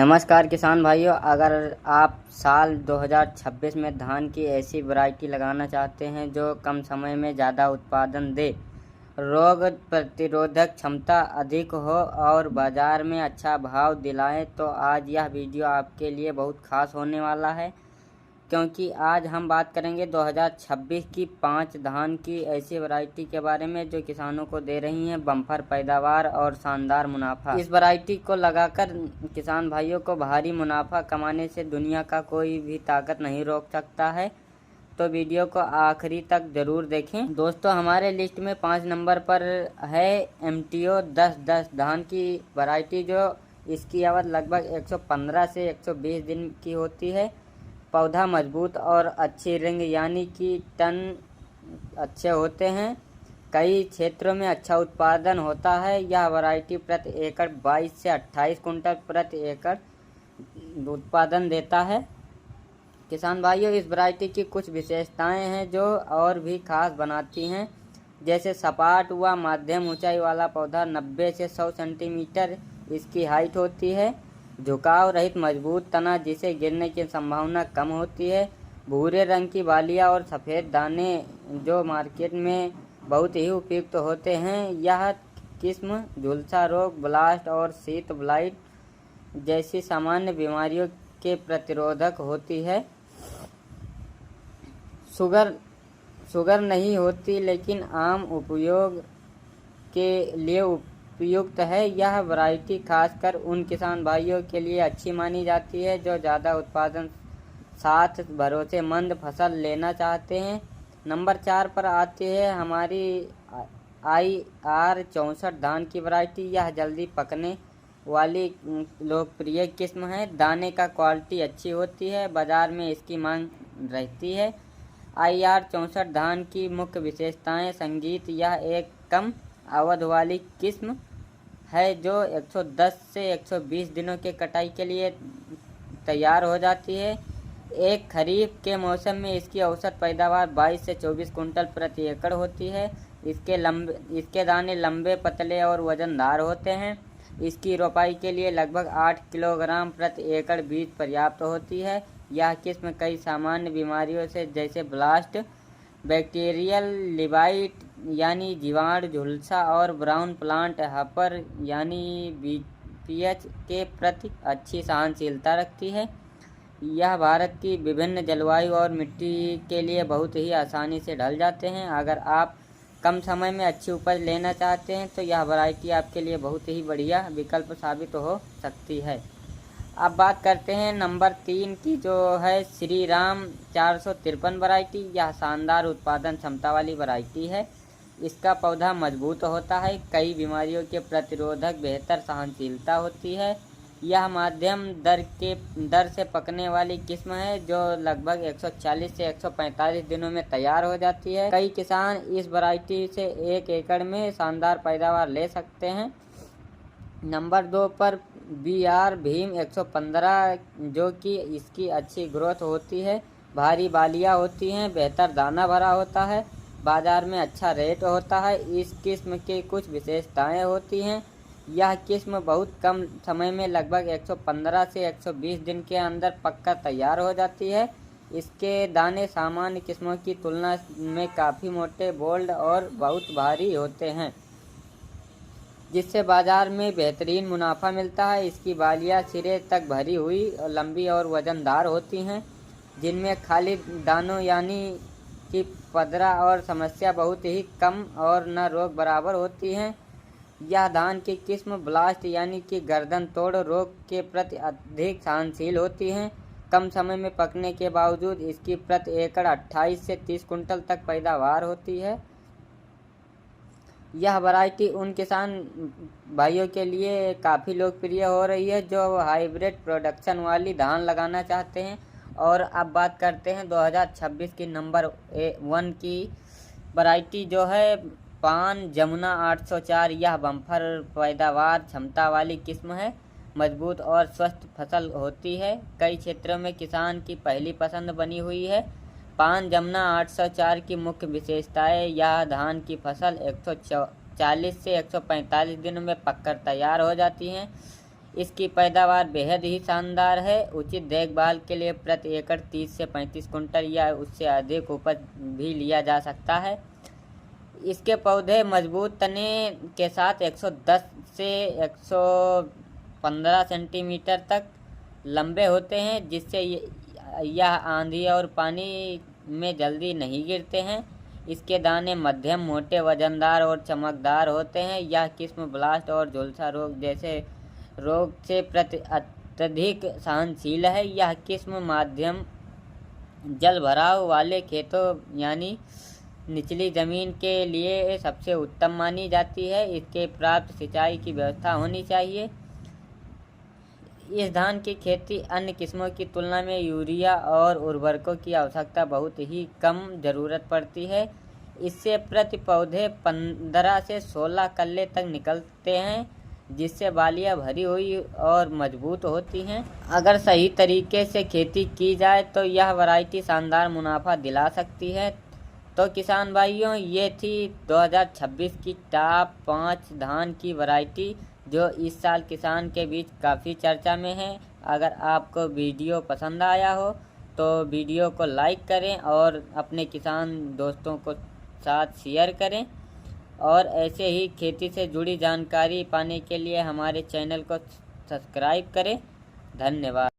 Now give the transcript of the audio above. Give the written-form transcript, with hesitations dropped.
नमस्कार किसान भाइयों, अगर आप साल 2026 में धान की ऐसी वैरायटी लगाना चाहते हैं जो कम समय में ज़्यादा उत्पादन दे, रोग प्रतिरोधक क्षमता अधिक हो और बाज़ार में अच्छा भाव दिलाए, तो आज यह वीडियो आपके लिए बहुत खास होने वाला है। क्योंकि आज हम बात करेंगे 2026 की 5 धान की ऐसी वैरायटी के बारे में जो किसानों को दे रही हैं बम्पर पैदावार और शानदार मुनाफा। इस वैरायटी को लगाकर किसान भाइयों को भारी मुनाफा कमाने से दुनिया का कोई भी ताकत नहीं रोक सकता है। तो वीडियो को आखिरी तक जरूर देखें। दोस्तों, हमारे लिस्ट में 5 नंबर पर है MTO 1010 धान की वैरायटी, जो इसकी अवधि लगभग 115 से 120 दिन की होती है। पौधा मजबूत और अच्छी रिंग यानी कि टन अच्छे होते हैं। कई क्षेत्रों में अच्छा उत्पादन होता है। यह वैरायटी प्रति एकड़ 22 से 28 कुंटल प्रति एकड़ उत्पादन देता है। किसान भाइयों, इस वैरायटी की कुछ विशेषताएं हैं जो और भी खास बनाती हैं, जैसे सपाट व मध्यम ऊंचाई वाला पौधा 90 से 100 सेंटीमीटर इसकी हाइट होती है। झुकाव रहित मजबूत तना जिसे गिरने की संभावना कम होती है। भूरे रंग की बालियां और सफ़ेद दाने जो मार्केट में बहुत ही उपयुक्त होते हैं। यह किस्म झुलसा रोग, ब्लास्ट और शीत ब्लाइट जैसी सामान्य बीमारियों के प्रतिरोधक होती है। शुगर नहीं होती, लेकिन आम उपयोग के लिए उपयुक्त है। यह वैरायटी खासकर उन किसान भाइयों के लिए अच्छी मानी जाती है जो ज़्यादा उत्पादन साथ भरोसेमंद फसल लेना चाहते हैं। नंबर 4 पर आती है हमारी IR 64 धान की वैरायटी। यह जल्दी पकने वाली लोकप्रिय किस्म है। दाने का क्वालिटी अच्छी होती है, बाजार में इसकी मांग रहती है। IR 64 धान की मुख्य विशेषताएं संगीत, यह एक कम अवधि वाली किस्म है जो 110 से 120 दिनों के कटाई के लिए तैयार हो जाती है। एक खरीफ के मौसम में इसकी औसत पैदावार 22 से 24 कुंटल प्रति एकड़ होती है। इसके दाने लंबे, पतले और वजनदार होते हैं। इसकी रोपाई के लिए लगभग 8 किलोग्राम प्रति एकड़ बीज पर्याप्त होती है। यह किस्म कई सामान्य बीमारियों से जैसे ब्लास्ट, बैक्टीरियल लिवाइट यानी जीवाणु झुलसा और ब्राउन प्लांट हपर यानी BPH के प्रति अच्छी सहनशीलता रखती है। यह भारत की विभिन्न जलवायु और मिट्टी के लिए बहुत ही आसानी से ढल जाते हैं। अगर आप कम समय में अच्छी उपज लेना चाहते हैं तो यह वैरायटी आपके लिए बहुत ही बढ़िया विकल्प साबित हो सकती है। अब बात करते हैं नंबर 3 की, जो है श्री राम 453 वैरायटी। यह शानदार उत्पादन क्षमता वाली वैरायटी है। इसका पौधा मजबूत होता है, कई बीमारियों के प्रतिरोधक, बेहतर सहनशीलता होती है। यह मध्यम दर से पकने वाली किस्म है जो लगभग 140 से 145 दिनों में तैयार हो जाती है। कई किसान इस वैरायटी से 1 एकड़ में शानदार पैदावार ले सकते हैं। नंबर 2 पर BR भीम 115, जो कि इसकी अच्छी ग्रोथ होती है, भारी बालियां होती हैं, बेहतर दाना भरा होता है, बाजार में अच्छा रेट होता है। इस किस्म की कुछ विशेषताएं होती हैं। यह किस्म बहुत कम समय में लगभग 115 से 120 दिन के अंदर पककर तैयार हो जाती है। इसके दाने सामान्य किस्मों की तुलना में काफ़ी मोटे, बोल्ड और बहुत भारी होते हैं, जिससे बाजार में बेहतरीन मुनाफा मिलता है। इसकी बालियां सिरे तक भरी हुई और लंबी और वजनदार होती हैं, जिनमें खाली दानों यानी कि पदरा और समस्या बहुत ही कम और न रोग बराबर होती हैं। यह धान की किस्म ब्लास्ट यानी कि गर्दन तोड़ रोग के प्रति अधिक सहनशील होती हैं। कम समय में पकने के बावजूद इसकी प्रति एकड़ 28 से 30 कुंटल तक पैदावार होती है। यह वैरायटी उन किसान भाइयों के लिए काफ़ी लोकप्रिय हो रही है जो हाइब्रिड प्रोडक्शन वाली धान लगाना चाहते हैं। और अब बात करते हैं 2026 की नंबर 1 की वैरायटी, जो है पान जमुना 804। यह बम्पर पैदावार क्षमता वाली किस्म है, मजबूत और स्वस्थ फसल होती है, कई क्षेत्रों में किसान की पहली पसंद बनी हुई है। पान जमुना 804 की मुख्य विशेषताएं, यह धान की फसल 140 से 145 दिनों में पककर तैयार हो जाती हैं। इसकी पैदावार बेहद ही शानदार है। उचित देखभाल के लिए प्रति एकड़ 30 से 35 कुंटल या उससे अधिक उपज भी लिया जा सकता है। इसके पौधे मजबूत तने के साथ 110 से 115 सेंटीमीटर तक लंबे होते हैं, जिससे यह आंधी और पानी में जल्दी नहीं गिरते हैं। इसके दाने मध्यम मोटे, वजनदार और चमकदार होते हैं। यह किस्म ब्लास्ट और झुलसा रोग जैसे रोग से अत्यधिक सहनशील है। यह किस्म मध्यम जल भराव वाले खेतों यानी निचली ज़मीन के लिए सबसे उत्तम मानी जाती है। इसके पर्याप्त सिंचाई की व्यवस्था होनी चाहिए। इस धान की खेती अन्य किस्मों की तुलना में यूरिया और उर्वरकों की आवश्यकता बहुत ही कम ज़रूरत पड़ती है। इससे प्रति पौधे 15 से 16 कल्ले तक निकलते हैं, जिससे बालियाँ भरी हुई और मजबूत होती हैं। अगर सही तरीके से खेती की जाए तो यह वैरायटी शानदार मुनाफा दिला सकती है। तो किसान भाइयों, ये थी 2026 की टॉप 5 धान की वैरायटी जो इस साल किसान के बीच काफ़ी चर्चा में है। अगर आपको वीडियो पसंद आया हो तो वीडियो को लाइक करें और अपने किसान दोस्तों को साथ शेयर करें, और ऐसे ही खेती से जुड़ी जानकारी पाने के लिए हमारे चैनल को सब्सक्राइब करें। धन्यवाद।